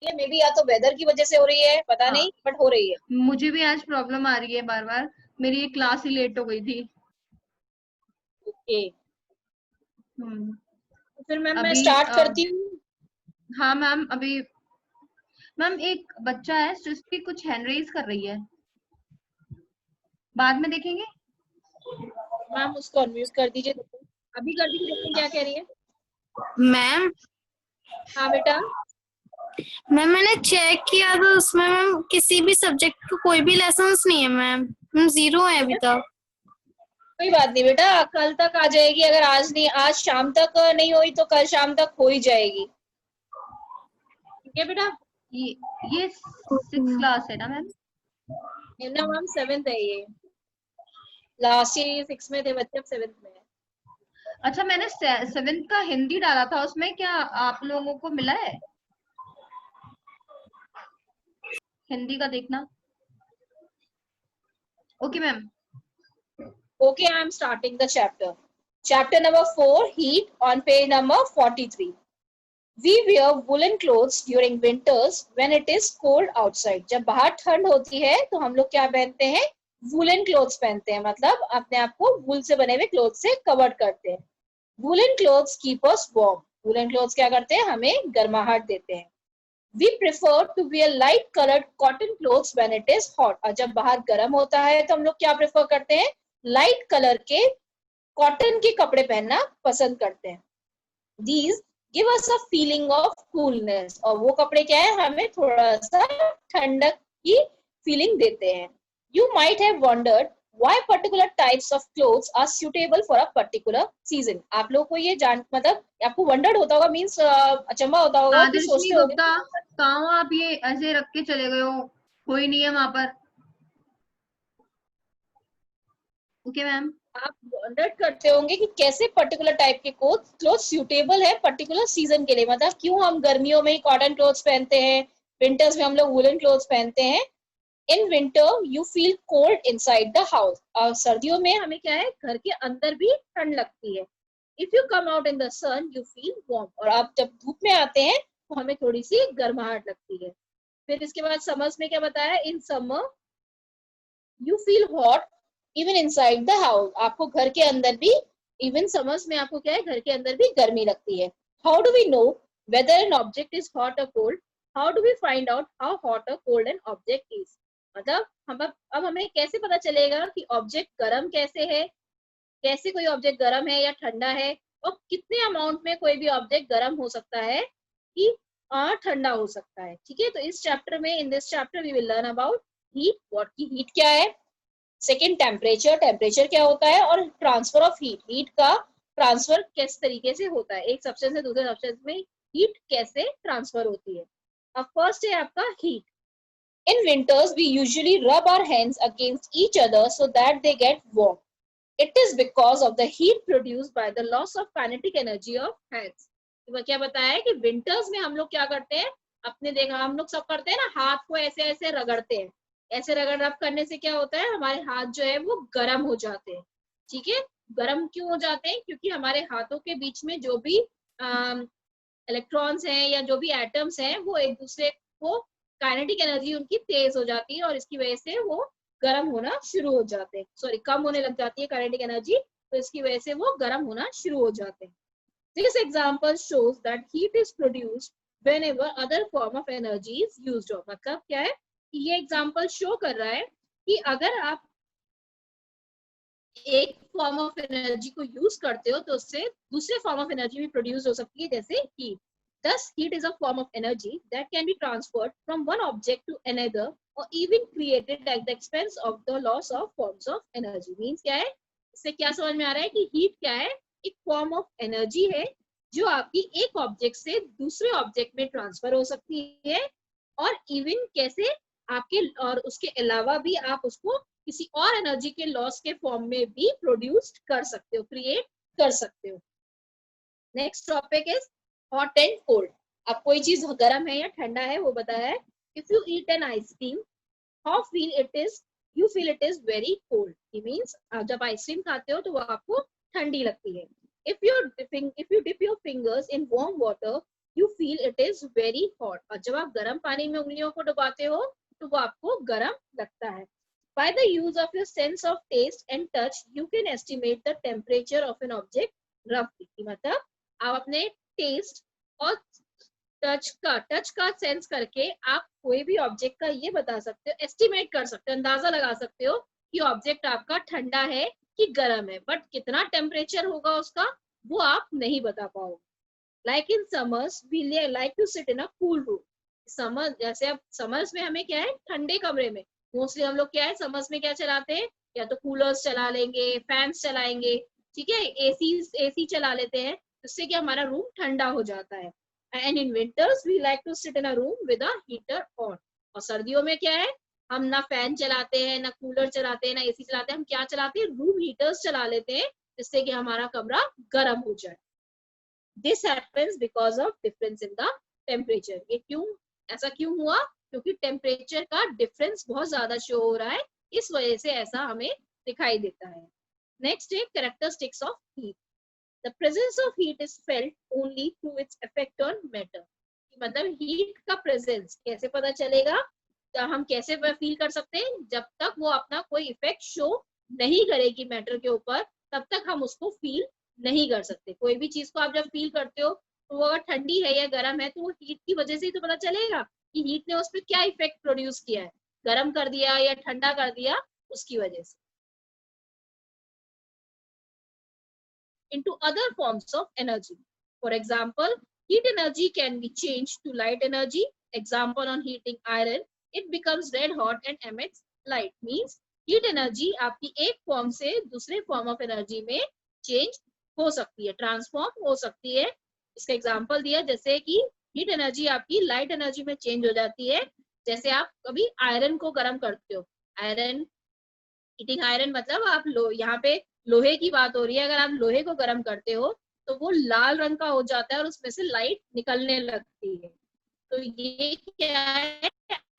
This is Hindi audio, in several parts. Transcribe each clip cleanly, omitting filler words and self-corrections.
है, मे बी या तो वेदर की वजह से हो रही है, पता हाँ, नहीं, बट हो रही है। मुझे भी आज प्रॉब्लम आ रही है बार बार, मेरी एक क्लास ही लेट हो गई थी। ओके, हम्म। तो फिर मैम मैं अभी स्टार्ट करती हूँ। हाँ मैम, अभी मैम एक बच्चा है सृष्टि, कुछ हैंड रेज कर रही है, बाद में देखेंगे। मैम उसको अनम्यूट कर दीजिए, देखो अभी कर दीजिए, देखो क्या कह रही है। मैम हाँ बेटा। मैम मैंने चेक किया तो उसमें मैम किसी भी सब्जेक्ट का कोई भी लेसन्स नहीं है मैम, 0 है अभी तक। कोई बात नहीं बेटा, कल तक आ जाएगी, अगर आज नहीं, आज शाम तक नहीं हुई तो कल शाम तक हो ही जाएगी। ठीक है बेटा। ये 6 क्लास है ना मैम? ना मैम 7th है ये, लास्ट ईयर 6 में थे बच्चे, अब 7th में है। अच्छा, मैंने 7th का हिंदी डाला था, उसमें क्या आप लोगों को मिला है? हिंदी का देखना। Okay ma'am. Okay, I am starting the chapter. Chapter number 4, heat, on page number 43. We wear woolen clothes during winters when it is cold outside. जब बाहर ठंड होती है तो हम लोग क्या पहनते हैं? वुलन क्लोथ्स पहनते हैं, मतलब अपने आप को वूल से बने हुए क्लोथ से कवर करते हैं। Woollen clothes keep us warm. Woollen clothes क्या करते हैं? हमें गर्माहट देते हैं। We prefer to wear light colored cotton clothes when it is hot. और जब बाहर गर्म होता है तो हम लोग क्या प्रेफर करते हैं? लाइट कलर के कॉटन के कपड़े पहनना पसंद करते हैं। These give us a feeling of coolness. और वो कपड़े क्या है? हमें थोड़ा सा ठंडक की फीलिंग देते हैं। You might have wondered why particular types of clothes are suitable for a particular season. आप लोगों को ये जान, मतलब आपको वंडर्ड होता होगा, मीन्स अचंभा होता होगा कि आदर्शनी सोचते होगे गुप्ता, कहाँ हो आप? ये ऐसे रख के चले गए हो, कोई नहीं है वहां पर। Okay ma'am. आप वंडर करते होंगे कि कैसे पर्टिकुलर टाइप के क्लोथ सूटेबल है पर्टिकुलर सीजन के लिए, मतलब क्यों हम गर्मियों में ही कॉटन क्लोथ्स पहनते हैं, विंटर्स में हम लोग वुलन क्लोथ्स पहनते हैं। In winter you feel cold inside the house. और सर्दियों में हमें क्या है? घर के अंदर भी ठंड लगती है। If you come out in the sun you feel warm. और आप जब धूप में आते हैं तो हमें थोड़ी सी गर्माहट लगती है। फिर इसके बाद समर्स में क्या बताया? In summer you feel hot even inside the house. आपको घर के अंदर भी, इवन समर्स में आपको क्या है? घर के अंदर भी गर्मी लगती है। How do we know whether an object is hot or cold? How do we find out how hot or cold an object is? मतलब हम अब हमें कैसे पता चलेगा कि ऑब्जेक्ट गर्म कैसे है, कैसे कोई ऑब्जेक्ट गर्म है या ठंडा है, और कितने अमाउंट में कोई भी ऑब्जेक्ट गर्म हो सकता है कि ठंडा हो सकता है। ठीक है, तो इस चैप्टर में, in this chapter we will learn about heat, what की हीट क्या है। सेकेंड टेम्परेचर, टेम्परेचर क्या होता है, और ट्रांसफर ऑफ हीट, हीट का ट्रांसफर किस तरीके से होता है, एक सब्सटेंस से दूसरे सब्सटेंस में हीट कैसे ट्रांसफर होती है। अब फर्स्ट है आपका heat. In winters we usually rub our hands against each other so that they get warm. It is because of the heat produced by the loss of kinetic energy of hands. तो क्या बताया है कि विंटर्स में हम लोग क्या करते हैं? अपने देखा, हम लोग सब करते हैं ना, हाथ को ऐसे ऐसे रगड़ते हैं। ऐसे रब करने से क्या होता है? हमारे हाथ जो है वो गर्म हो जाते हैं। ठीक है, गर्म क्यों हो जाते हैं? क्योंकि हमारे हाथों के बीच में जो भी इलेक्ट्रॉन्स हैं या जो भी एटम्स हैं वो एक दूसरे को, काइनेटिक एनर्जी उनकी तेज हो जाती है और इसकी वजह से वो गर्म होना शुरू हो जाते हैं, सॉरी कम होने लग जाती है काइनेटिक एनर्जी, तो इसकी वजह से वो गर्म होना शुरू हो जाते हैं। This example shows that heat is produced whenever other form of energy is used up. मतलब क्या है कि ये एग्जाम्पल शो कर रहा है कि अगर आप एक फॉर्म ऑफ एनर्जी को यूज करते हो तो उससे दूसरे फॉर्म ऑफ एनर्जी भी प्रोड्यूस हो सकती है, जैसे heat. Thus, heat is a form of energy that can be transferred from one object to another or even created at the expense of the loss of forms of energy. Means क्या है? इससे क्या समझ में आ रहा है कि हीट क्या है? एक फॉर्म ऑफ एनर्जी है जो आपकी एक ऑब्जेक्ट से दूसरे ऑब्जेक्ट में ट्रांसफर हो सकती है, और इवन कैसे आपके, और उसके अलावा भी आप उसको किसी और एनर्जी के लॉस के फॉर्म में भी प्रोड्यूस कर सकते हो, क्रिएट कर सकते हो। Next topic is hot and cold. अब कोई चीज गर्म है या ठंडा है वो बताया है। If you eat an ice cream, how feel it is? You feel it is very cold. It means जब आइसक्रीम खाते हो तो वो आपको ठंडी लगती है। If you dip your fingers in warm water you feel it is very hot. और जब आप गर्म पानी में उंगलियों को डुबाते हो तो वो आपको गर्म लगता है. By the use of your sense of taste and touch, you can estimate the temperature of an object roughly. मतलब आप अपने टेस्ट और टच का सेंस करके आप कोई भी ऑब्जेक्ट का ये बता सकते हो, एस्टिमेट कर सकते हो, अंदाजा लगा सकते हो कि ऑब्जेक्ट आपका ठंडा है कि गर्म है, बट कितना टेम्परेचर होगा उसका वो आप नहीं बता पाओगे. Like in summers we like to sit in a cool room. Summer जैसे अब समर्स में हमें क्या है, ठंडे कमरे में मोस्टली हम लोग क्या है समर्स में क्या चलाते हैं, या तो कूलर्स चला लेंगे, फैंस चलाएंगे, ठीक है, एसी चला लेते हैं, जिससे कि हमारा रूम ठंडा हो जाता है. And in winters we like to sit in a room with a heater on. और सर्दियों में क्या है, हम ना फैन चलाते हैं, ना कूलर चलाते हैं, ना एसी चलाते हैं, हम क्या चलाते हैं, रूम हीटर्स चला लेते हैं, जिससे कि हमारा कमरा गर्म हो जाए. This happens because of difference in the temperature. ये क्यों, ऐसा क्यों हुआ, क्योंकि टेम्परेचर का डिफरेंस बहुत ज्यादा शो हो रहा है, इस वजह से ऐसा हमें दिखाई देता है. नेक्स्ट है characteristics of heat. The presence of heat is felt only through its effect on matter. मतलब हीट का प्रेजेंस कैसे पता चलेगा, तो हम कैसे फील कर सकते हैं, जब तक वो अपना कोई इफेक्ट शो नहीं करेगी मैटर के ऊपर, तब तक हम उसको फील नहीं कर सकते. कोई भी चीज को आप जब फील करते हो तो वो अगर ठंडी है या गर्म है तो वो हीट की वजह से ही तो पता चलेगा कि हीट ने उस पर क्या इफेक्ट प्रोड्यूस किया है, गर्म कर दिया या ठंडा कर दिया, उसकी वजह से. Into other forms of energy. For example, heat energy can be changed to light energy. Example on heating iron, it becomes red hot and emits light. Means heat energy आपकी एक फॉर्म से दूसरे फॉर्म ऑफ एनर्जी में चेंज हो सकती है, ट्रांसफॉर्म हो सकती है. इसका एग्जांपल दिया जैसे कि हीट एनर्जी आपकी लाइट एनर्जी में चेंज हो जाती है. जैसे आप कभी आयरन को गर्म करते हो, आयरन हीटिंग आयरन मतलब आप यहाँ पे लोहे की बात हो रही है, अगर आप लोहे को गर्म करते हो तो वो लाल रंग का हो जाता है और उसमें से लाइट निकलने लगती है. तो ये क्या है,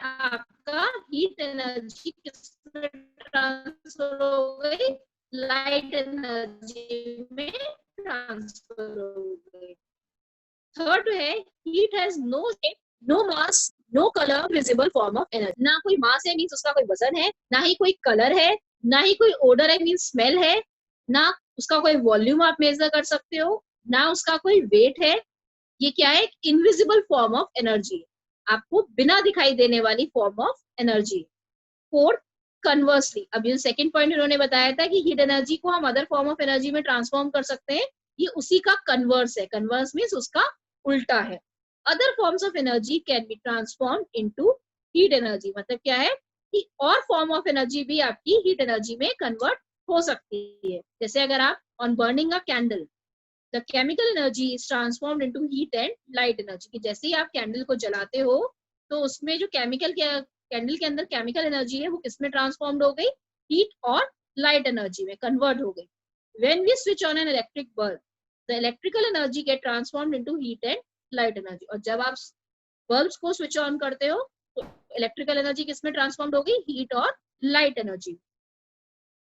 आपका हीट एनर्जी किसमें ट्रांसफर हो गई, लाइट एनर्जी में ट्रांसफर हो गई. थर्ड है heat has no mass no colour visible form of energy. ना कोई मास है मीन्स उसका कोई वजन है, ना ही कोई कलर है, ना ही कोई ओडर है मीन्स स्मेल है, ना उसका कोई वॉल्यूम आप मेजर कर सकते हो, ना उसका कोई वेट है. ये क्या है, एक इनविजिबल फॉर्म ऑफ एनर्जी, आपको बिना दिखाई देने वाली form of energy. Fourth, conversely, अब ये सेकंड पॉइंट उन्होंने बताया था कि हीट एनर्जी को हम अदर फॉर्म ऑफ एनर्जी में ट्रांसफॉर्म कर सकते हैं, ये उसी का कन्वर्स है. कन्वर्स मीन्स उसका उल्टा है. Other forms of energy can be transform into heat energy. मतलब क्या है कि और फॉर्म ऑफ एनर्जी भी आपकी हीट एनर्जी में कन्वर्ट हो सकती है. जैसे अगर आप on burning a candle, the chemical energy is transformed into heat and light energy. कि जैसे ही आप कैंडल को जलाते हो तो उसमें जो कैंडल के अंदर केमिकल एनर्जी है वो किसमें ट्रांसफॉर्म्ड हो गई, हीट और लाइट एनर्जी में कन्वर्ट हो गई. When we switch on an electric bulb, the electrical energy get transformed into heat and light energy. और जब आप बल्ब्स को स्विच ऑन करते हो तो इलेक्ट्रिकल एनर्जी किसमें ट्रांसफॉर्म्ड हो गई, हीट और लाइट एनर्जी.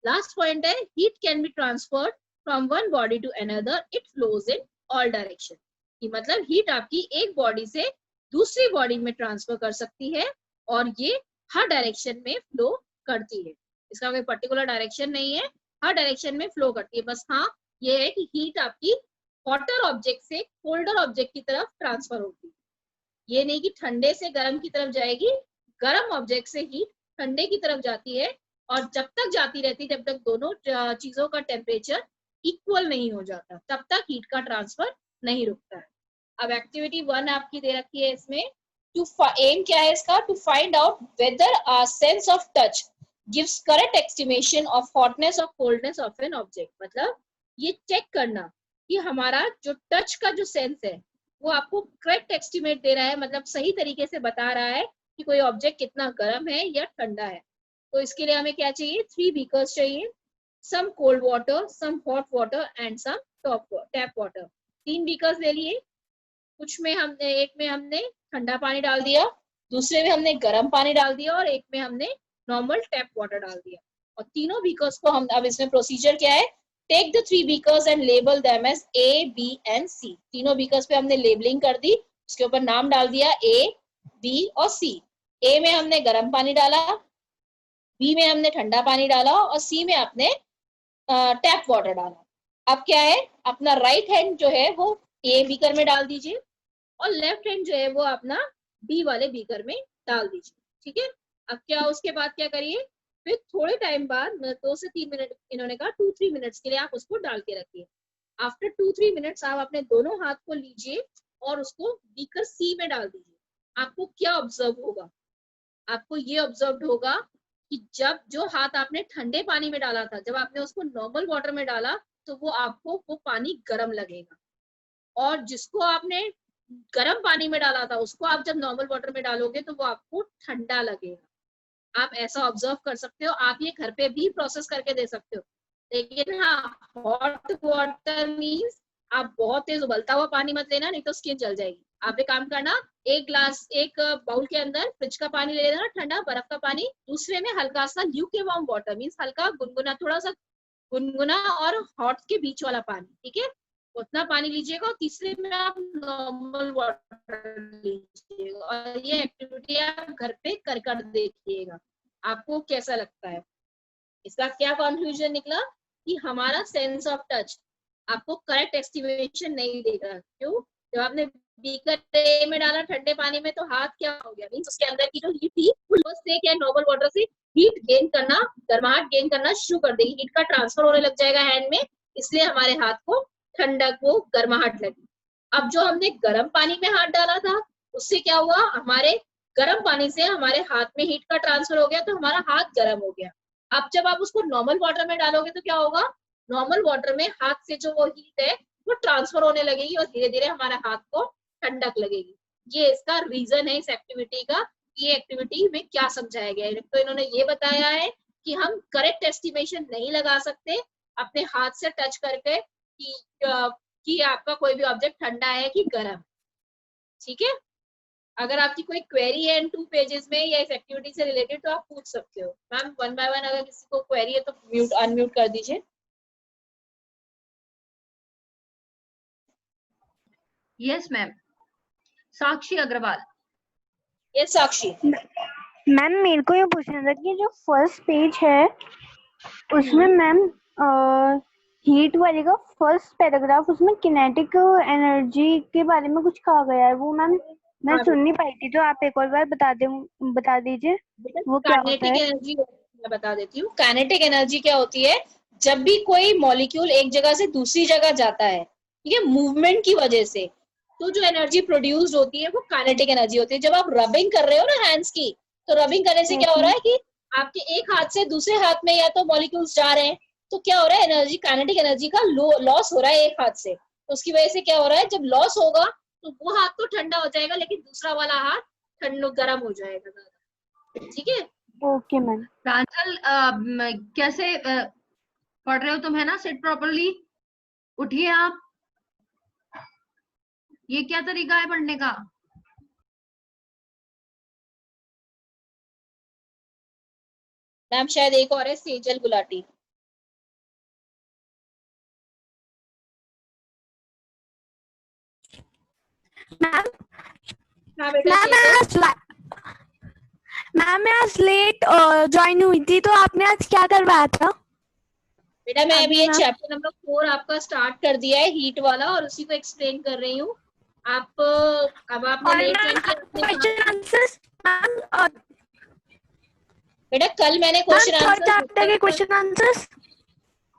लास्ट पॉइंट है heat can be transferred from one body to another, it flows in all direction. कि मतलब हीट आपकी एक बॉडी से दूसरी बॉडी में ट्रांसफर कर सकती है और ये हर डायरेक्शन में फ्लो करती है. इसका कोई पर्टिकुलर डायरेक्शन नहीं है, हर डायरेक्शन में फ्लो करती है. बस हाँ ये है कि हीट आपकी हॉटर ऑब्जेक्ट से कोल्डर ऑब्जेक्ट की तरफ ट्रांसफर होती है. ये नहीं कि ठंडे से गर्म की तरफ जाएगी, गर्म ऑब्जेक्ट से हीट ठंडे की तरफ जाती है और जब तक जाती रहती है, जब तक दोनों चीजों का टेम्परेचर इक्वल नहीं हो जाता, तब तक हीट का ट्रांसफर नहीं रुकता है. अब एक्टिविटी 1 आपकी दे रखी है, इसमें टू एम क्या है इसका, to find out whether our sense of touch gives correct estimation of hotness और कोल्डनेस ऑफ एन ऑब्जेक्ट. मतलब ये चेक करना कि हमारा जो टच का जो सेंस है वो आपको करेक्ट एस्टिमेट दे रहा है, मतलब सही तरीके से बता रहा है कि कोई ऑब्जेक्ट कितना गर्म है या ठंडा है. तो इसके लिए हमें क्या चाहिए, 3 बीकर्स चाहिए, some cold water, some hot water and some tap water. 3 beakers ले लिए, कुछ में हमने, एक में हमने ठंडा पानी डाल दिया, दूसरे में हमने गर्म पानी डाल दिया और एक में हमने नॉर्मल टैप वाटर डाल दिया. और तीनों बीकर्स को हम, अब इसमें प्रोसीजर क्या है, take the 3 beakers and label them as A, B and C. तीनों बीकर्स पे हमने लेबलिंग कर दी उसके ऊपर नाम डाल दिया A, B और C। A में हमने गर्म पानी डाला, B में हमने ठंडा पानी डाला और C में आपने टैप वाटर डाला। अब क्या है, अपना राइट हैंड जो है वो A बीकर में डाल दीजिए और लेफ्ट हैंड जो है वो अपना B वाले बीकर में डाल दीजिए। ठीक है, अब क्या उसके बाद क्या करिए, फिर थोड़े टाइम बाद 2 से 3 मिनट, इन्होंने कहा 2-3 मिनट्स के लिए आप उसको डाल के रखिए। आफ्टर 2-3 मिनट्स आप अपने दोनों हाथ को लीजिए और उसको बीकर C में डाल दीजिए। आपको क्या ऑब्जर्व होगा, आपको ये ऑब्जर्व होगा कि जब जो हाथ आपने ठंडे पानी में डाला था, जब आपने उसको नॉर्मल वाटर में डाला तो वो आपको वो पानी गर्म लगेगा, और जिसको आपने गर्म पानी में डाला था उसको आप जब नॉर्मल वाटर में डालोगे तो वो आपको ठंडा लगेगा। आप ऐसा ऑब्जर्व कर सकते हो, आप ये घर पे भी प्रोसेस करके दे सकते हो। लेकिन हाँ, हॉट वाटर मीन्स आप बहुत तेज उबलता हुआ पानी मत लेना, नहीं तो स्किन जल जाएगी। आप एक काम करना, एक बाउल के अंदर फ्रिज का पानी ले लेना, ठंडा बर्फ का पानी, दूसरे में हल्का सा ल्यूकेवार्म वाटर मीन्स हल्का गुनगुना, थोड़ा सा गुनगुना और हॉट के बीच वाला पानी, ठीक है, उतना पानी लीजिएगा। और तीसरे में आप नॉर्मल वाटर लीजिएगा और ये एक्टिविटी आप घर पे कर देखिएगा, आपको कैसा लगता है। इसका क्या कंक्लूजन निकला कि हमारा सेंस ऑफ टच आपको करेक्ट एस्टिमेशन नहीं देगा। क्यों? जब आपने बीकर में डाला ठंडे पानी में तो हाथ क्या हो गया, मींस उसके अंदर की जो हीट थी उससे क्या नॉर्मल वाटर से हीट गेन करना, गर्माहट गेन करना शुरू कर देगी, हीट का ट्रांसफर होने लग जाएगा हैंड में, इसलिए हमारे हाथ को ठंडक, वो गर्माहट लगी। अब जो हमने गर्म पानी में हाथ डाला था उससे क्या हुआ, हमारे गर्म पानी से हमारे हाथ में हीट का ट्रांसफर हो गया तो हमारा हाथ गर्म हो गया। अब जब आप उसको नॉर्मल वाटर में डालोगे तो क्या होगा, नॉर्मल वाटर में हाथ से जो वो हीट है वो ट्रांसफर होने लगेगी और धीरे धीरे हमारे हाथ को ठंडक लगेगी। ये इसका रीजन है इस एक्टिविटी का। ये एक्टिविटी में क्या समझाया गया है, तो इन्होंने ये बताया है कि हम करेक्ट एस्टिमेशन नहीं लगा सकते अपने हाथ से टच करके कि आपका कोई भी ऑब्जेक्ट ठंडा है कि गर्म। ठीक है, अगर आपकी कोई क्वेरी है इन 2 पेजेस में या इस एक्टिविटी से रिलेटेड तो आप पूछ सकते हो। मैम 1 बाय 1 अगर किसी को क्वेरी है तो म्यूट अनम्यूट कर दीजिए। यस मैम, साक्षी अग्रवाल। यस साक्षी। मैम मेरे को ये पूछना था कि जो फर्स्ट पेज है उसमें मैम हीट वाले का फर्स्ट पैराग्राफ, उसमें किनेटिक एनर्जी के बारे में कुछ कहा गया है, वो मैम मैं सुन नहीं पाई थी, तो आप एक और बार बता दीजिए वो क्या होता है। काइनेटिक एनर्जी मैं बता देती हूँ। काइनेटिक एनर्जी क्या होती है, जब भी कोई मॉलिक्यूल एक जगह से दूसरी जगह जाता है, ठीक है, मूवमेंट की वजह से, तो जो एनर्जी प्रोड्यूस्ड होती है वो काइनेटिक एनर्जी होती है। जब आप रबिंग कर रहे हो ना हैंड्स की, तो रबिंग करने से क्या हो रहा है कि आपके एक हाथ से दूसरे हाथ में या तो मॉलिक्यूल्स जा रहे हैं, तो क्या हो रहा है, एनर्जी, काइनेटिक एनर्जी का लॉस हो रहा है एक हाथ से, तो उसकी वजह से क्या हो रहा है, जब लॉस होगा तो वो हाथ तो ठंडा हो जाएगा लेकिन दूसरा वाला हाथ गर्म हो जाएगा। ठीक है, ओके मैम। प्रांजल कैसे पढ़ रहे हो तुम, है ना? सिट प्रॉपर्ली, उठिए आप। ये क्या तरीका है पढ़ने का? मैम शायद एक और है सेजल गुलाटी। मैम हाँ बेटा, मैम मैं आज लेट ज्वाइन हुई थी, तो आपने आज क्या करवाया था? बेटा मैं अभी ये चैप्टर नंबर 4 आपका स्टार्ट कर दिया है, हीट वाला, और उसी को एक्सप्लेन कर रही हूँ। आप अब आपने लेट ज्वाइन किया। बेटा कल मैंने क्वेश्चन आंसर्स,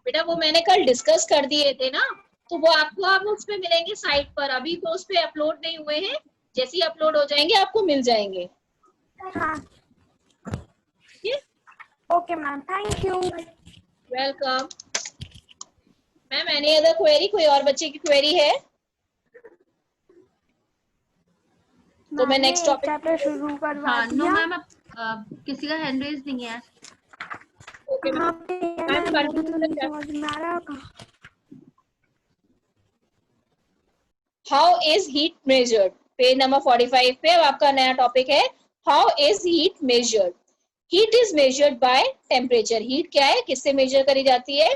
बेटा वो मैंने कल डिस्कस कर दिए थे ना, तो वो आपको आप उस पे मिलेंगे साइट पर, अभी तो उस पे अपलोड नहीं हुए हैं, जैसे ही अपलोड हो जाएंगे आपको मिल जाएंगे। हाँ okay ma'am, thank you. Welcome. Ma'am any other query, कोई और बच्चे की क्वेरी है तो मैं नेक्स्ट टॉपिक शुरू करवा हाँ, नो मैम, किसी का हैंड रेज नहीं है। Okay ma'am. How is heat measured, page number 45 पे अब आपका नया टॉपिक है, how is heat measured. Heat is measured by temperature. Heat क्या है, किससे मेजर करी जाती है,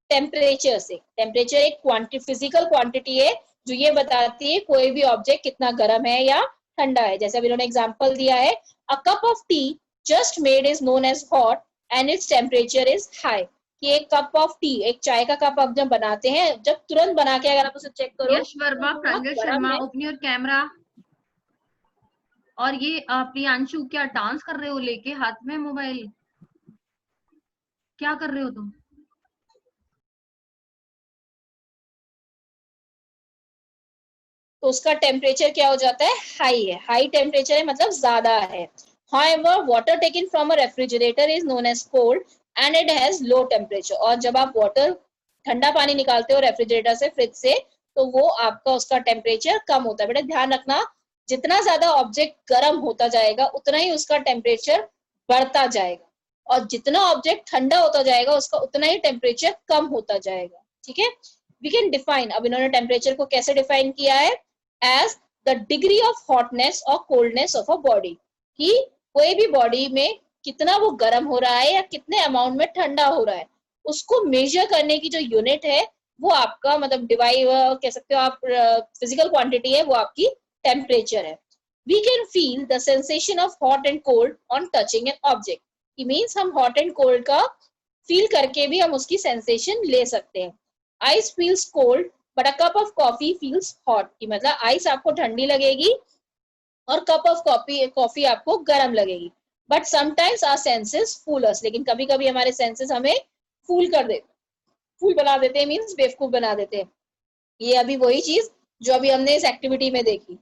टेम्परेचर से। टेम्परेचर एक फिजिकल क्वांटिटी है जो ये बताती है कोई भी ऑब्जेक्ट कितना गर्म है या ठंडा है। जैसे अभी इन्होंने एग्जांपल दिया है, a cup of tea just made is known as hot and its temperature is high. कि एक कप ऑफ टी, एक चाय का कप आप जब बनाते हैं, जब तुरंत बना के अगर आप उसे चेक करो यश वर्मा, तो प्रांजल गर्म शर्मा, है। Open your camera. और ये प्रियांशु, क्या डांस कर रहे हो लेके हाथ में मोबाइल? क्या कर रहे हो तुम? तो उसका टेम्परेचर क्या हो जाता है, हाई है। हाई टेम्परेचर है मतलब ज्यादा है। However, water taken from a refrigerator is known as cold and it has low temperature। और जब आप वाटर, ठंडा पानी निकालते हो रेफ्रिजरेटर से, फ्रिज से, तो वो आपका उसका टेम्परेचर कम होता है। बेटा ध्यान रखना, जितना ज्यादा ऑब्जेक्ट गर्म होता जाएगा उतना ही उसका टेम्परेचर बढ़ता जाएगा, और जितना ऑब्जेक्ट ठंडा होता जाएगा उसका उतना ही टेम्परेचर कम होता जाएगा। ठीक है, वी कैन डिफाइन, अब इन्होंने टेम्परेचर को कैसे डिफाइन किया है, as the degree of hotness और कोल्डनेस ऑफ अ बॉडी। कि कोई भी बॉडी में कितना वो गर्म हो रहा है या कितने अमाउंट में ठंडा हो रहा है, उसको मेजर करने की जो यूनिट है वो आपका, मतलब डिवाइड कह सकते हो आप, फिजिकल क्वांटिटी है, वो आपकी टेम्परेचर है। We can feel the sensation of hot and cold on touching an object. It means हम हॉट एंड कोल्ड का फील करके भी हम उसकी सेंसेशन ले सकते हैं। Ice feels cold but a cup of coffee feels hot. की मतलब आइस आपको ठंडी लगेगी और कप ऑफ कॉफी आपको गर्म लगेगी। बट समटाइम्स आवर सेंसेस फूल अस, लेकिन कभी कभी हमारे सेंसेस हमें फूल कर देते, फूल बना देते हैं, मीन्स बेवकूफ बना देते हैं। ये अभी वही चीज जो अभी हमने इस एक्टिविटी में देखी,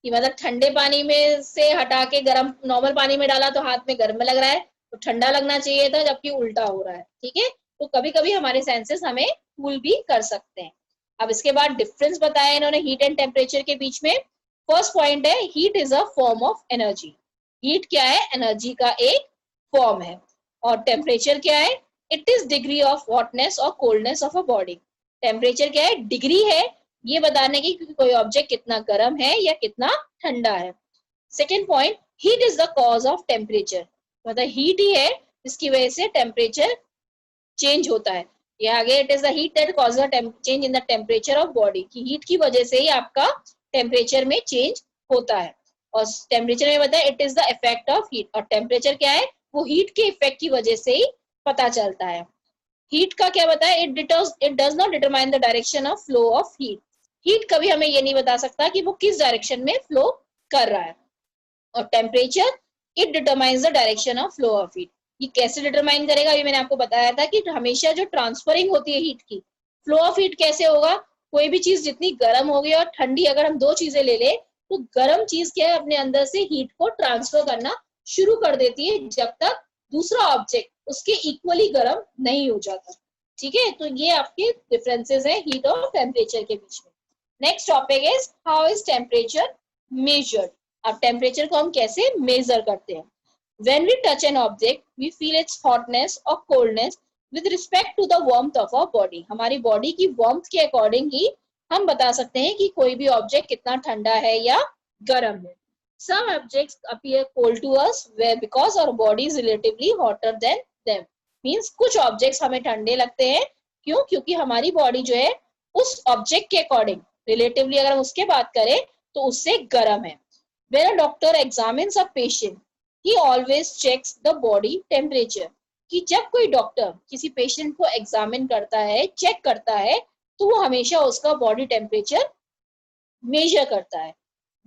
कि मतलब ठंडे पानी में से हटा के गर्म नॉर्मल पानी में डाला तो हाथ में गर्म लग रहा है, तो ठंडा लगना चाहिए था, जबकि उल्टा हो रहा है। ठीक है, तो कभी कभी हमारे सेंसेस हमें फूल भी कर सकते हैं। अब इसके बाद डिफरेंस बताया इन्होंने हीट एंड टेम्परेचर के बीच में। फर्स्ट पॉइंट है, heat is a form of energy. Heat क्या है, एनर्जी का एक फॉर्म है। और टेम्परेचर क्या है, it is degree of hotness और coldness of a body. Temperature क्या है, डिग्री है ये बताने की कि कोई ऑब्जेक्ट कितना गर्म है या कितना ठंडा है। Second point, heat is the cause of temperature. मतलब हीट ही है जिसकी वजह से टेम्परेचर चेंज होता है। ये आगे, it is the heat that causes a change in the temperature of body. की हीट की वजह से ही आपका टेम्परेचर में चेंज होता है। और टेम्परेचर में बताया it is the effect of heat. और टेम्परेचर क्या है, वो हीट के इफेक्ट की वजह से ही पता चलता है। हीट का क्या बताया, it does not determine the direction of flow of heat. Heat कभी हमें ये नहीं बता सकता कि वो किस डायरेक्शन में फ्लो कर रहा है। और temperature, it determines the direction of flow of heat. ये कैसे डिटरमाइन करेगा, ये मैंने आपको बताया था कि हमेशा जो ट्रांसफरिंग होती है हीट की, फ्लो ऑफ हीट कैसे होगा, कोई भी चीज जितनी गर्म होगी और ठंडी, अगर हम दो चीजें ले ले, तो गर्म चीज क्या है, अपने अंदर से हीट को ट्रांसफर करना शुरू कर देती है जब तक दूसरा ऑब्जेक्ट उसके इक्वली गर्म नहीं हो जाता। ठीक है, तो ये आपके डिफरेंसेस है हीट और टेम्परेचर के बीच में। Next topic is how is temperature measured. अब टेम्परेचर को हम कैसे मेजर करते हैं। When we touch an object, we feel its hotness or coldness with respect to the warmth of our body। हमारी बॉडी की वार्मथ के अकॉर्डिंग ही हम बता सकते हैं कि कोई भी ऑब्जेक्ट कितना ठंडा है या गर्म है। Some objects appear cold to us where because our body is relatively hotter than them। Means कुछ ऑब्जेक्ट्स हमें ठंडे लगते हैं, क्यों, क्योंकि हमारी बॉडी जो है उस ऑब्जेक्ट के अकॉर्डिंग, रिलेटिवली अगर हम उसके बात करें तो उससे गर्म है। When a doctor examines a patient, he always checks the body temperature। कि जब कोई डॉक्टर किसी पेशेंट को एग्जामिन करता है, चेक करता है, तो वो हमेशा उसका बॉडी टेम्परेचर मेजर करता है।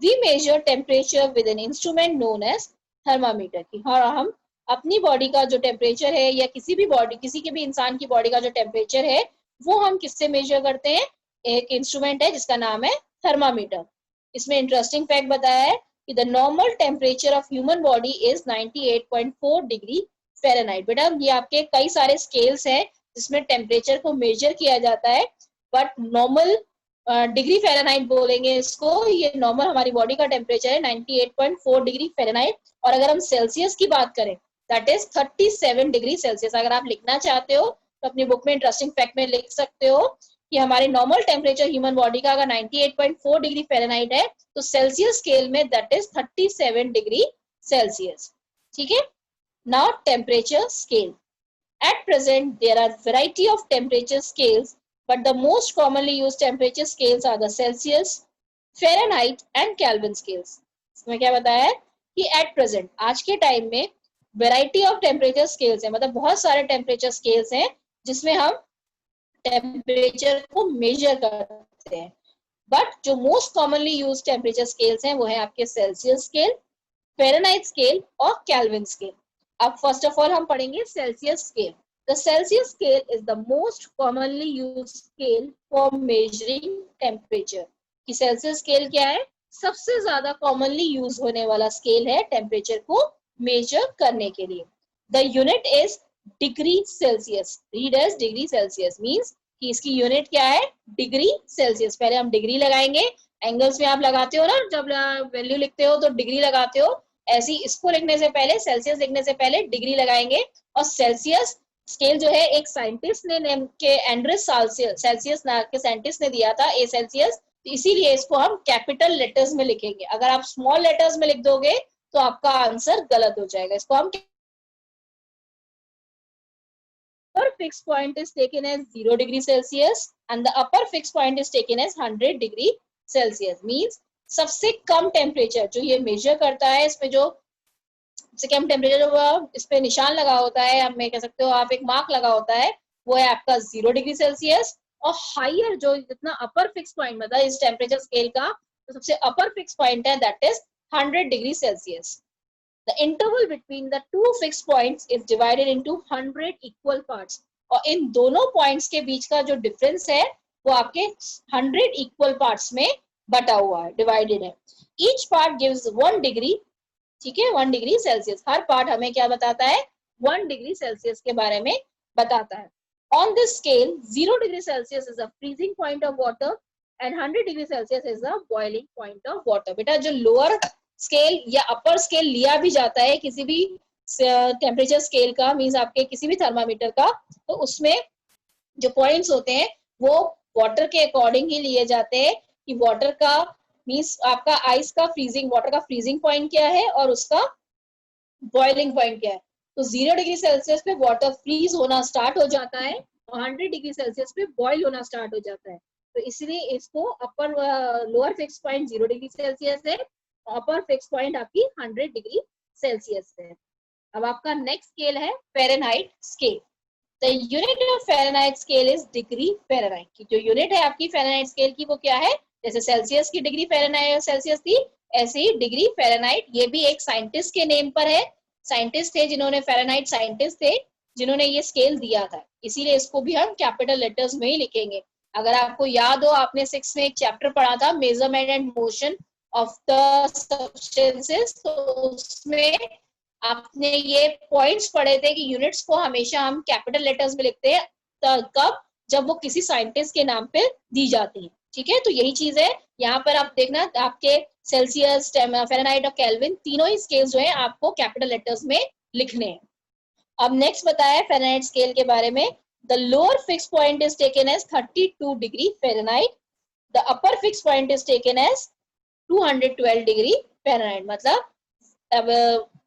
We measure temperature with an instrument known as thermometer. की हाँ, हम अपनी बॉडी का जो टेम्परेचर है या किसी के भी इंसान की बॉडी का जो टेम्परेचर है वो हम किससे मेजर करते हैं, एक इंस्ट्रूमेंट है जिसका नाम है थर्मामीटर। इसमें इंटरेस्टिंग फैक्ट बताया है कि the normal temperature of human body is 98.4 degree Fahrenheit. बेटा ये आपके कई सारे स्केल्स हैं जिसमें टेम्परेचर को मेजर किया जाता है, बट नॉर्मल डिग्री फ़ारेनहाइट बोलेंगे इसको। ये नॉर्मल हमारी बॉडी का टेम्परेचर है 98.4 डिग्री फ़ारेनहाइट। और अगर हम सेल्सियस की बात करें, दैट इज 37 डिग्री सेल्सियस। अगर आप लिखना चाहते हो तो अपनी बुक में इंटरेस्टिंग फैक्ट में लिख सकते हो कि हमारे नॉर्मल टेम्परेचर ह्यूमन बॉडी का अगर 98.4 डिग्री फ़ारेनहाइट है तो सेल्सियस स्केल में दैट इज 37 डिग्री सेल्सियस। ठीक है, now temperature scale. At present, there are variety of temperature scales but the most commonly used temperature scales are the Celsius, Fahrenheit and Kelvin scales. इसमें क्या बताया है कि at present आज के टाइम में वेराइटी ऑफ टेम्परेचर स्केल्स है, मतलब बहुत सारे टेम्परेचर स्केल्स हैं जिसमें हम टेम्परेचर को मेजर करते हैं, बट जो most commonly use temperature scales हैं वो है आपके सेल्सियस स्केल, फ़ारेनहाइट स्केल और केल्विन स्केल। अब फर्स्ट ऑफ ऑल हम पढ़ेंगे Celsius scale. The Celsius scale is the most commonly used scale for measuring temperature. कि सेल्सियस स्केल क्या है, सबसे ज्यादा कॉमनली यूज होने वाला स्केल है टेम्परेचर को मेजर करने के लिए। The unit is degree Celsius, read as degree Celsius, means कि इसकी यूनिट क्या है, डिग्री सेल्सियस। पहले हम डिग्री लगाएंगे, एंगल्स में आप लगाते हो ना, जब वैल्यू लिखते हो तो डिग्री लगाते हो, ऐसी इसको लिखने से पहले, सेल्सियस लिखने से पहले डिग्री लगाएंगे। और सेल्सियस स्केल जो है एक साइंटिस्ट ने नेम के एंड्रिस सेल्सियस नाम के साइंटिस्ट ने दिया था, ए सेल्सियस, तो इसीलिए इसको हम कैपिटल लेटर्स में लिखेंगे। अगर आप स्मॉल लेटर्स में लिख दोगे तो आपका आंसर गलत हो जाएगा। इसको हम fixed point is taken as 0 degree Celsius and the upper fixed point is taken as 100 degree Celsius, means सबसे कम टेम्परेचर जो ये मेजर करता है, इसमें जो सबसे कम टेम्परेचर जो इस पे निशान लगा होता है, आप में कह सकते हो आप एक मार्क लगा होता है, वो है आपका 0 डिग्री सेल्सियस। और हायर जो जितना अपर फिक्स पॉइंट मतलब इस टेम्परेचर स्केल का तो सबसे अपर फिक्स पॉइंट है, that is 100 degree Celsius. The interval between the two fixed points is divided into 100 equal parts. और इन दोनों पॉइंट्स के बीच का जो डिफरेंस है वो आपके 100 इक्वल पार्ट्स में बटा हुआ है, डिवाइडेड है। ईच पार्ट गिव्स 1 डिग्री, ठीक है, 1 डिग्री सेल्सियस। हर पार्ट हमें क्या बताता है, 1 डिग्री सेल्सियस के बारे में बताता है। On this scale, 0 degree Celsius is the freezing point of water and 100 degree Celsius is the boiling point of water. बेटा जो लोअर स्केल या अपर स्केल लिया भी जाता है किसी भी टेम्परेचर स्केल का, मींस आपके किसी भी थर्मामीटर का, तो उसमें जो पॉइंट्स होते हैं वो वाटर के अकॉर्डिंग ही लिए जाते हैं कि वाटर का मींस आपका आइस का फ्रीजिंग, वाटर का फ्रीजिंग पॉइंट क्या है और उसका बॉइलिंग पॉइंट क्या है। तो 0 डिग्री सेल्सियस पे वाटर फ्रीज होना स्टार्ट हो जाता है और 100 डिग्री सेल्सियस पे बॉइल होना स्टार्ट हो जाता है। तो इसलिए इसको upper lower fix point 0 degree Celsius है, अपर फिक्स पॉइंट आपकी 100 डिग्री सेल्सियस है। अब आपका नेक्स्ट स्केल है Fahrenheit scale. The unit of Fahrenheit scale is degree Fahrenheit की जो यूनिट है आपकी फ़ारेनहाइट स्केल की वो क्या है, जैसे सेल्सियस की डिग्री फ़ारेनहाइट सेल्सियस थी, ऐसे ही डिग्री फ़ारेनहाइट, ये भी एक साइंटिस्ट के नेम पर है। साइंटिस्ट थे जिन्होंने फ़ारेनहाइट साइंटिस्ट थे जिन्होंने ये स्केल दिया था, इसीलिए इसको भी हम कैपिटल लेटर्स में ही लिखेंगे। अगर आपको याद हो, आपने 6 में एक चैप्टर पढ़ा था measurement and motion of the substances, तो उसमें आपने ये पॉइंट्स पढ़े थे कि यूनिट्स को हमेशा हम कैपिटल लेटर्स में लिखते हैं, कब, जब वो किसी साइंटिस्ट के नाम पे दी जाती है, ठीक है। तो यही चीज है यहाँ पर, आप देखना आपके सेल्सियस, फ़ारेनहाइट और केल्विन तीनों ही स्केल्स जो है आपको कैपिटल लेटर्स में लिखने हैं। अब नेक्स्ट बताया फ़ारेनहाइट स्केल के बारे में। The lower fix point is taken as 32 degree Fahrenheit, the upper fix point is taken as 212 degree Fahrenheit. मतलब अब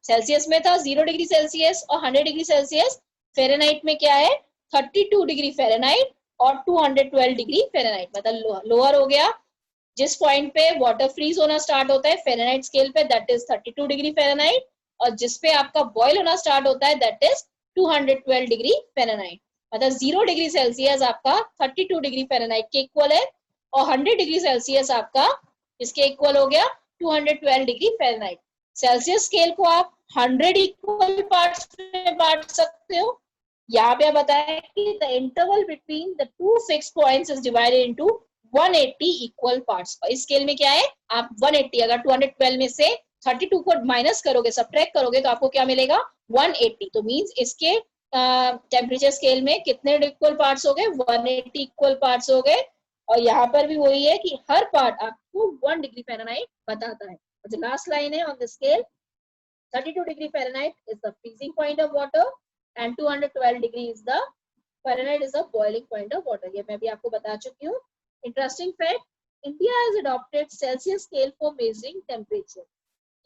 सेल्सियस में था 0 डिग्री सेल्सियस और 100 डिग्री सेल्सियस, फ़ारेनहाइट में क्या है 32 डिग्री फ़ारेनहाइट और 212 डिग्री फ़ारेनहाइट, मतलब लोअर हो गया। जिस पॉइंट पे वाटर फ्रीज होना स्टार्ट होता है फ़ारेनहाइट स्केल पे, दैट इज 32 डिग्री फ़ारेनहाइट, और जिस पे आपका बॉयल होना स्टार्ट होता है दैट इज 212 डिग्री फ़ारेनहाइट। मतलब 0 डिग्री सेल्सियस आपका 32 डिग्री फ़ारेनहाइट के इक्वल है और 100 डिग्री सेल्सियस आपका इसके इक्वल हो गया 212 डिग्री फ़ारेनहाइट। सेल्सियस स्केल को आप 100 इक्वल पार्ट्स में बांट सकते हो। यहाँ पे बताया कि the interval between the two fix points is divided into 180 equal parts. इस स्केल में क्या है, आप 180, अगर 212 में से 32 को माइनस करोगे, सबट्रैक्ट करोगे, तो आपको क्या मिलेगा 180। तो मींस इसके टेम्परेचर स्केल में कितने इक्वल पार्ट्स हो गए, 180 इक्वल पार्ट्स हो गए। और यहाँ पर भी वही है कि हर पार्ट आपको 1 डिग्री फ़ारेनहाइट बताता है। The last line है on the scale, 32 degree Fahrenheit is the freezing point of water and 212 degree is the Fahrenheit is the boiling point of water. ये मैं भी आपको बता चुकी हूँ। Interesting fact, India has adopted Celsius scale for measuring temperature.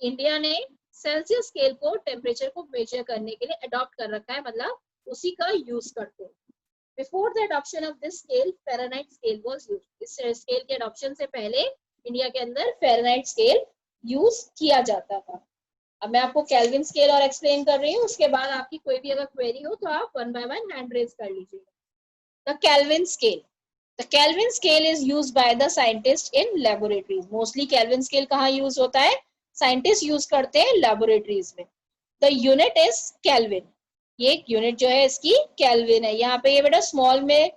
India ने सेल्सियस स्केल को टेम्परेचर को मेजर करने के लिए अडॉप्ट कर रखा है, मतलब उसी का यूज करते हैं। Before the adoption of this scale Fahrenheit scale was used. इस स्केल के एडॉप्शन से पहले इंडिया के अंदर फ़ारेनहाइट स्केल यूज किया जाता था। अब मैं आपको केल्विन स्केल और एक्सप्लेन कर रही हूँ, उसके बाद आपकी कोई भी अगर क्वेरी हो तो आप one by one hand raise कर लीजिएगा। The Kelvin scale, the Kelvin scale is used by the scientist in laboratories. Mostly Kelvin scale कहाँ यूज होता है? साइंटिस्ट यूज करते हैं लैबोरेटरीज में। द यूनिट इज केल्विन, ये यूनिट जो है इसकी केल्विन है। यहाँ पे ये बेटा स्मॉल में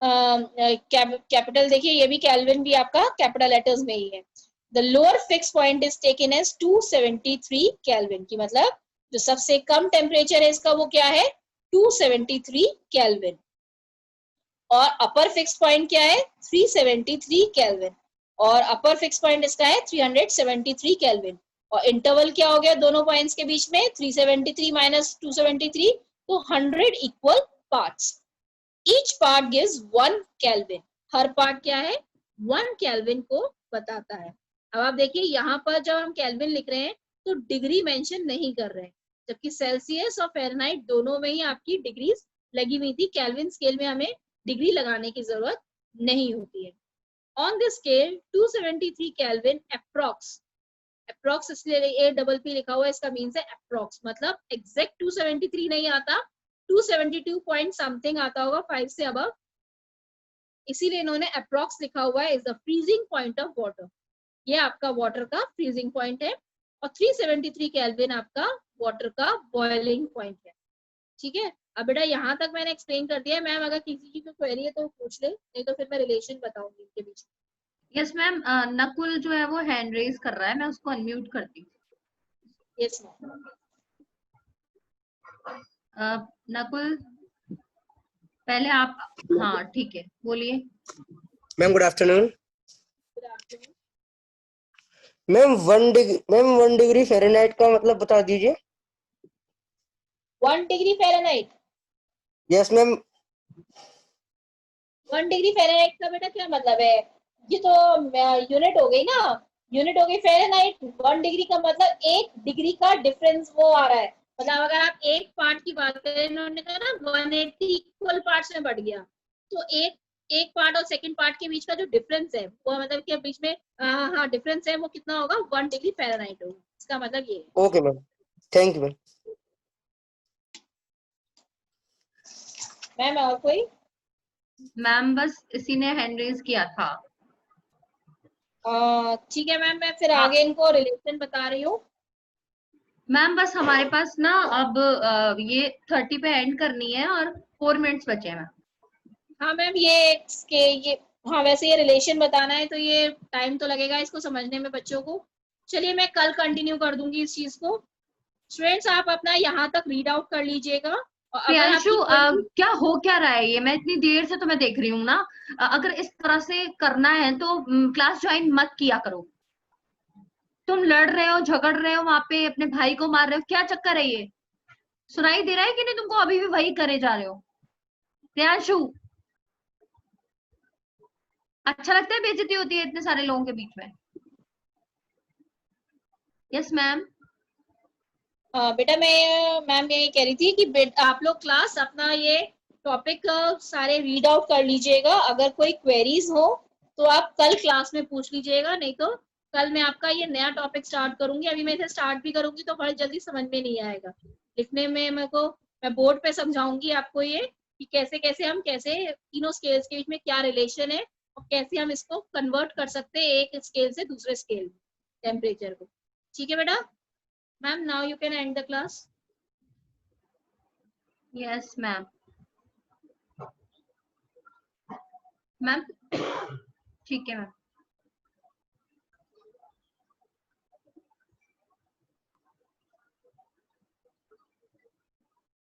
कैपिटल देखिए, ये भी केल्विन भी आपका कैपिटल लेटर्स में ही है। The lower fixed point is taken as 273 kelvin, की मतलब जो सबसे कम टेम्परेचर है इसका वो क्या है? 273 केल्विन। और अपर फिक्स पॉइंट क्या है? 373 केल्विन। और अपर फिक्स पॉइंट इसका है 373 केल्विन। और इंटरवल क्या हो गया दोनों पॉइंट्स के बीच में? 373 माइनस 273, तो 100 equal parts. Each part gives 1 kelvin. हर पार्ट क्या है? 1 केल्विन को बताता है। अब आप देखिए यहाँ पर जब हम केल्विन लिख रहे हैं तो डिग्री मेंशन नहीं कर रहे हैं, जबकि सेल्सियस और फ़ारेनहाइट दोनों में ही आपकी डिग्रीज लगी हुई थी। केल्विन स्केल में हमें डिग्री लगाने की जरूरत नहीं होती है। On this scale 273 kelvin approx, approx इसलिए APP लिखा हुआ है, इसका मीन्स है अप्रॉक्स, मतलब एग्जैक्ट 273 नहीं आता, 272 पॉइंट समथिंग आता होगा 5 से अबव, इसीलिए इन्होंने अप्रॉक्स लिखा हुआ है। Is the freezing point of water, ये आपका वाटर का फ्रीजिंग पॉइंट है। और 373 केल्विन आपका वाटर का बॉइलिंग पॉइंट है। ठीक है, अब बेटा यहाँ तक मैंने एक्सप्लेन कर दिया है। मैम अगर किसी की कोई क्वेरी है तो पूछ ले, नहीं तो फिर मैं रिलेशन बताऊंगी इनके बीच। यस मैम, नकुल जो है वो हैंड रेज कर रहा है, मैं उसको अनम्यूट करती हूँ। Yes ma'am. नकुल पहले आप, हाँ ठीक है, बोलिए। Ma'am good afternoon. Good afternoon. Ma'am 1 degree Fahrenheit का मतलब बता दीजिए। 1 degree Fahrenheit, yes ma'am. 1 degree Fahrenheit का बेटा क्या मतलब है? ये तो यूनिट हो गई ना, यूनिट हो गई फ़ारेनहाइट। 1 डिग्री का मतलब 1 डिग्री का डिफरेंस वो आ रहा है। मतलब अगर आप एक पार्ट की बात करें, इन्होंने कहा ना 180 इक्वल पार्ट्स में बढ़ गया, तो एक पार्ट और सेकंड पार्ट के बीच का जो डिफरेंस है वो मतलब कि बीच में हाँ डिफरेंस है वो कितना होगा? 1 डिग्री फ़ारेनहाइट होगा। इसका मतलब ये है। Okay ma'am, thank you ma'am. Ma'am और कोई? मैम बस इसी ने हैंड रेज किया था। ठीक है मैम, मैं फिर हाँ। आगे इनको रिलेशन बता रही हूँ। मैम बस हमारे पास ना अब ये 30 पे एंड करनी है और 4 मिनट्स बचे हैं मैम। हाँ मैम, ये हाँ वैसे ये रिलेशन बताना है तो ये टाइम तो लगेगा इसको समझने में बच्चों को। चलिए मैं कल कंटिन्यू कर दूंगी इस चीज को। स्टूडेंट्स आप अपना यहाँ तक रीड आउट कर लीजिएगा, और अगर प्रियांशु आपकी कोई क्या हो क्या रहा है ये, मैं इतनी देर से तो मैं देख रही हूँ ना। अगर इस तरह से करना है तो क्लास ज्वाइन मत किया करो। तुम लड़ रहे हो, झगड़ रहे हो, वहां पे अपने भाई को मार रहे हो, क्या चक्कर है ये? सुनाई दे रहा है कि नहीं तुमको? अभी भी वही करे जा रहे हो। प्रियांशु, अच्छा लगता है बेइज्जती होती है इतने सारे लोगों के बीच में? Yes ma'am. बेटा मैम यही कह रही थी कि आप लोग क्लास अपना ये टॉपिक सारे रीड आउट कर लीजिएगा। अगर कोई क्वेरीज हो तो आप कल क्लास में पूछ लीजिएगा, नहीं तो कल मैं आपका ये नया टॉपिक स्टार्ट करूंगी। अभी मैं इसे स्टार्ट भी करूंगी तो बड़ी जल्दी समझ में नहीं आएगा लिखने में। मैं बोर्ड पे समझाऊंगी आपको ये कि कैसे कैसे हम तीनों स्केल्स के बीच में क्या रिलेशन है और कैसे हम इसको कन्वर्ट कर सकते हैं एक स्केल से दूसरे स्केल में टेम्परेचर को। ठीक है बेटा? Ma'am, now you can end the class. Yes ma'am. Ma'am ठीक है मैम।